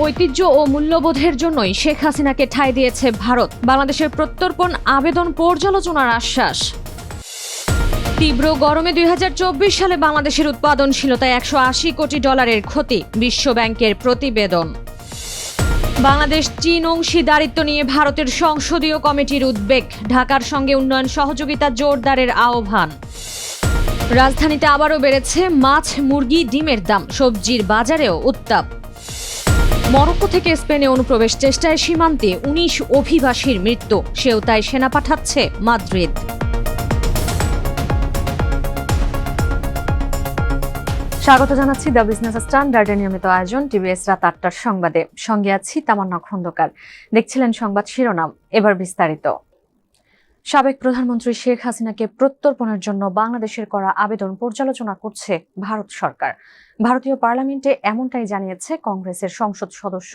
ঐতিহ্য ও মূল্যবোধের জন্যই শেখ হাসিনাকে ঠাঁই দিয়েছে ভারত। বাংলাদেশের প্রত্যর্পণ আবেদন পর্যালোচনার আশ্বাস। তীব্র গরমে ২০২৪ সালে বাংলাদেশের উৎপাদনশীলতায় $১৮০ কোটি ক্ষতি, বিশ্বব্যাংকের প্রতিবেদন। বাংলাদেশ চীন অংশীদারিত্ব নিয়ে ভারতের সংসদীয় কমিটির উদ্বেগ, ঢাকার সঙ্গে উন্নয়ন সহযোগিতা জোরদারের আহ্বান। রাজধানীতে আবারও বেড়েছে মাছ, মুরগি, ডিমের দাম, সবজির বাজারেও উত্তাপ। মরক্কো থেকে স্পেনে অনুপ্রবেশ চেষ্টায় সীমান্তে ১৯ অভিবাসীর মৃত্যু, সেওতায় সেনা পাঠাচ্ছে মাদ্রিদ। স্বাগত জানাচ্ছি দ্য বিজনেস স্ট্যান্ডার্ডের নিয়মিত আয়োজন টিভিএস রাত ৮টার সংবাদে। সঙ্গে আছি তামান্না খন্দকার। দেখছিলেন সংবাদ শিরোনাম, এবার বিস্তারিত। সাবেক প্রধানমন্ত্রী শেখ হাসিনাকে প্রত্যর্পণের জন্য বাংলাদেশের করা আবেদন পর্যালোচনা করছে ভারত সরকার। ভারতীয় পার্লামেন্টে এমনটাই জানিয়েছে কংগ্রেসের সংসদ সদস্য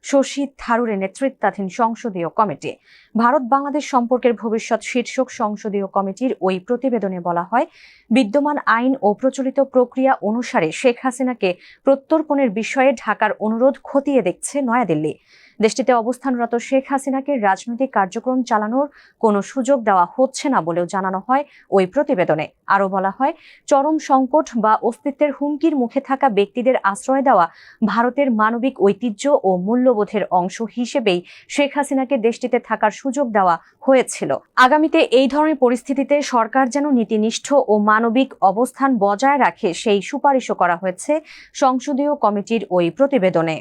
শশী থারুরের নেতৃত্বাধীন সংসদীয় কমিটি। ভারত বাংলাদেশ সম্পর্কের ভবিষ্যৎ শীর্ষক সংসদীয় কমিটির ওই প্রতিবেদনে বলা হয়, বিদ্যমান আইন ও প্রচলিত প্রক্রিয়া অনুসারে শেখ হাসিনাকে প্রত্যর্পণের বিষয়ে ঢাকার অনুরোধ খতিয়ে দেখছে নয়াদিল্লি। দেশটিতে অবস্থানরত শেখ হাসিনাকে রাজনৈতিক কার্যক্রম চালানোর কোনো সুযোগ দেওয়া হচ্ছে না বলেও জানানো হয় ওই প্রতিবেদনে। আরও বলা হয়, চরম সংকট বা অস্তিত্বের হুমকির মুখে থাকা ব্যক্তিদের আশ্রয় দেওয়া ভারতের মানবিক ঐতিহ্য ও মূল্যবোধের অংশ হিসেবেই শেখ হাসিনাকে দেশটিতে থাকার সুযোগ দেওয়া হয়েছিল। আগামীতে এই ধরনের পরিস্থিতিতে সরকার যেন নীতিনিষ্ঠ ও মানবিক অবস্থান বজায় রাখে, সেই সুপারিশও করা হয়েছে সংসদীয় কমিটির ওই প্রতিবেদনে।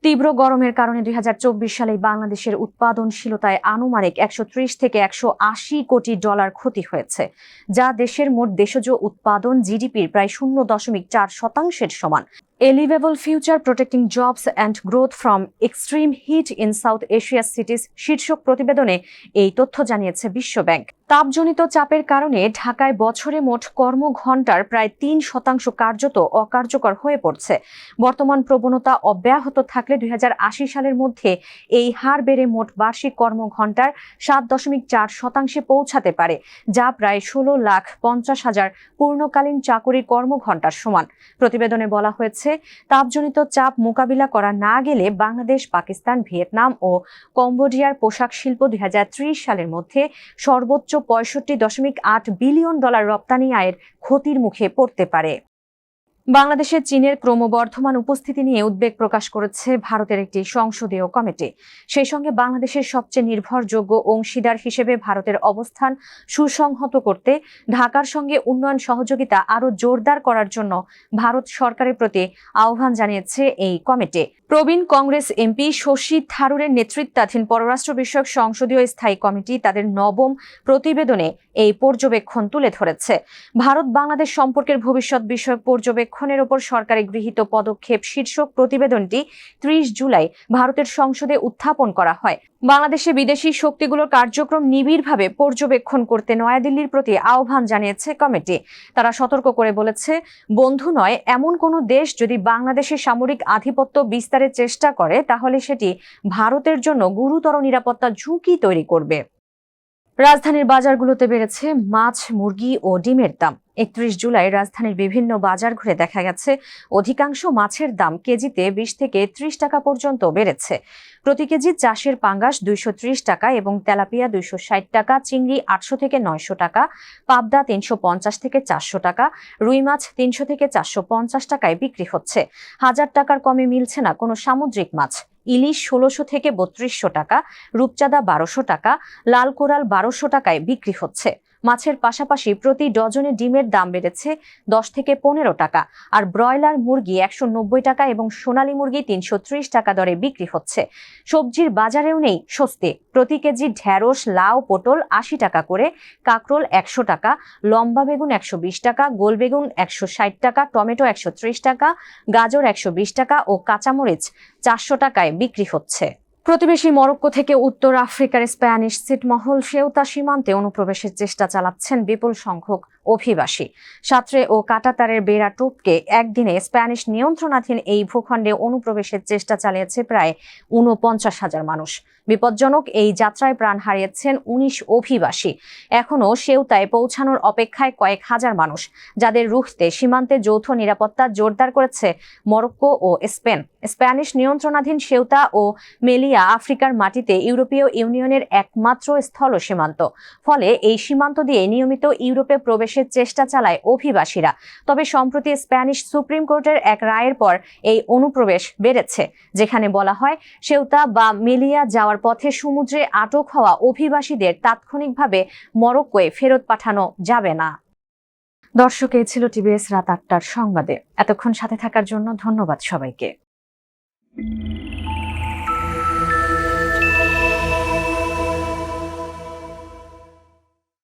তীব্র গরমের কারণে ২০২৪ সালে বাংলাদেশের উৎপাদনশীলতায় আনুমানিক $১৩০ থেকে $১৮০ কোটি ক্ষতি হয়েছে, যা দেশের মোট দেশজ উৎপাদন জিডিপির প্রায় ০.৪% সমান। A livable future protecting jobs and growth from extreme heat in South Asia's cities শীর্ষক প্রতিবেদনে এই তথ্য জানিয়েছে বিশ্বব্যাংক। তাপজনিত চাপের কারণে ঢাকায় বছরে মোট কর্মঘণ্টার প্রায় ৩% কার্যত অকার্যকর হয়ে পড়ছে। বর্তমান প্রবণতা অব্যাহত থাকলে ২০৮০ সালের মধ্যে এই হার বেড়ে মোট বার্ষিক কর্মঘণ্টার ৭.৪% পৌঁছাতে পারে, যা প্রায় ১৬,৫০,০০০ পূর্ণকালীন চাকুরির কর্মঘণ্টার সমান। প্রতিবেদনে বলা হয়েছে, তাপজনিত চাপ মোকাবিলা করা না গেলে বাংলাদেশ, পাকিস্তান, ভিয়েতনাম ও কম্বোডিয়ার পোশাক শিল্প ২০৩০ সালের মধ্যে সর্বোচ্চ $৬৫.৮ বিলিয়ন রপ্তানি আয়ের ক্ষতির মুখে পড়তে পারে। বাংলাদেশে চীনের ক্রমবর্ধমান উপস্থিতি নিয়ে উদ্বেগ প্রকাশ করেছে ভারতের একটি সংসদীয় কমিটি। সেই সঙ্গে বাংলাদেশের সবচেয়ে নির্ভরযোগ্য অংশীদার হিসেবে ভারতের অবস্থান সুসংহত করতে ঢাকার সঙ্গে উন্নয়ন সহযোগিতা আরও জোরদার করার জন্য ভারত সরকারের প্রতি আহ্বান জানিয়েছে এই কমিটি। প্রবীণ কংগ্রেস এমপি শশী থারুরের নেতৃত্বাধীন পররাষ্ট্র বিষয়ক সংসদীয় স্থায়ী কমিটি তাদের নবম প্রতিবেদনে এই পর্যবেক্ষণ তুলে ধরেছে। ভারত বাংলাদেশ সম্পর্কের ভবিষ্যৎ বিষয়ক পর্যবেক্ষণের ওপর সরকারি গৃহীত পদক্ষেপ শীর্ষক প্রতিবেদনটি ৩০ জুলাই ভারতের সংসদে উত্থাপন করা হয়। বাংলাদেশে বিদেশি শক্তিগুলোর কার্যক্রম নিবিড়ভাবে পর্যবেক্ষণ করতে নয়াদিল্লির প্রতি আহ্বান জানিয়েছে কমিটি। তারা সতর্ক করে বলেছে, বন্ধু নয় এমন কোনো দেশ যদি বাংলাদেশের সামরিক আধিপত্য বিস্তারের চেষ্টা করে, তাহলে সেটি ভারতের জন্য গুরুতর নিরাপত্তা ঝুঁকি তৈরি করবে। রাজধানীর বাজারগুলোতে বেড়েছে মাছ, মুরগি ও ডিমের দাম। ৩১ জুলাই রাজধানীর বিভিন্ন বাজার ঘুরে দেখা গেছে, অধিকাংশ মাছের দাম কেজিতে ২০ থেকে ৩০ টাকা পর্যন্ত বেড়েছে। প্রতি কেজি চাষের পাঙ্গাস ২৩০ টাকা এবং তেলাপিয়া ২৬০ টাকা, চিংড়ি ৮০০ থেকে ৯০০ টাকা, পাবদা ৩৫০ থেকে ৪০০ টাকা, রুই মাছ ৩০০ থেকে ৪৫০ টাকায় বিক্রি হচ্ছে। ১০০০ টাকার কমে মিলছে না কোনো সামুদ্রিক মাছ। ইলিশ ১৬০০ থেকে ৩২০০ টাকা, রূপচাঁদা ১২০০ টাকা, লাল কোরাল ১২০০ টাকায় বিক্রি হচ্ছে। মাছের পাশাপাশি প্রতি ডজনে ডিমের দাম বেড়েছে ১০ থেকে ১৫ টাকা, আর ব্রয়লার মুরগি ১৯০ টাকা এবং সোনালী মুরগি ৩৩০ টাকা দরে বিক্রি হচ্ছে। সবজির বাজারেও নেই স্বস্তি। প্রতি কেজি ঢেঁড়স, লাউ, পটল ৮০ টাকা করে, কাঁকরোল ১০০ টাকা, লম্বা বেগুন ১২০ টাকা, গোল বেগুন ১৬০ টাকা, টমেটো ১৩০ টাকা, গাজর ১২০ টাকা ও কাঁচামরিচ ৪০০ টাকায় বিক্রি হচ্ছে। প্রতিবেশী মরক্কো থেকে উত্তর আফ্রিকার স্প্যানিশ ছিটমহল সেউতা সীমান্তে অনুপ্রবেশের চেষ্টা চালাচ্ছেন বিপুল সংখ্যক অভিবাসী। সাঁতরে ও কাঁটাতারের বেড়া টপকে একদিনে স্প্যানিশ নিয়ন্ত্রণাধীন এই ভূখণ্ডে অনুপ্রবেশের চেষ্টা চালিয়েছে প্রায় ৪৯,০০০ মানুষ। বিপজ্জনক এই যাত্রায় প্রাণ হারিয়েছেন ১৯ অভিবাসী। এখনো সেউতায় পৌঁছানোর অপেক্ষায় কয়েক হাজার মানুষ, যাদের রুখতে সীমান্তে যৌথ নিরাপত্তা জোরদার করেছে মরক্কো ও স্পেন। স্প্যানিশ নিয়ন্ত্রণাধীন সেউতা ও মেলিয়া আফ্রিকার মাটিতে ইউরোপীয় ইউনিয়নের একমাত্র স্থল সীমান্ত। ফলে এই সীমান্ত দিয়ে নিয়মিত ইউরোপে প্রবেশের চেষ্টা চালায় অভিবাসীরা। তবে সম্প্রতি স্প্যানিশ সুপ্রিম কোর্টের এক রায়ের পর এই অনুপ্রবেশ বেড়েছে, যেখানে বলা হয় সেউতা বা মেলিয়া যাওয়ার পথে সমুদ্রে আটক হওয়া অভিবাসীদের তাৎক্ষণিকভাবে মরক্কোয় ফেরত পাঠানো যাবে না। দর্শক, এই ছিল টিভিএস রাত ৮টার সংবাদে। এতক্ষণ সাথে থাকার জন্য ধন্যবাদ সবাইকে।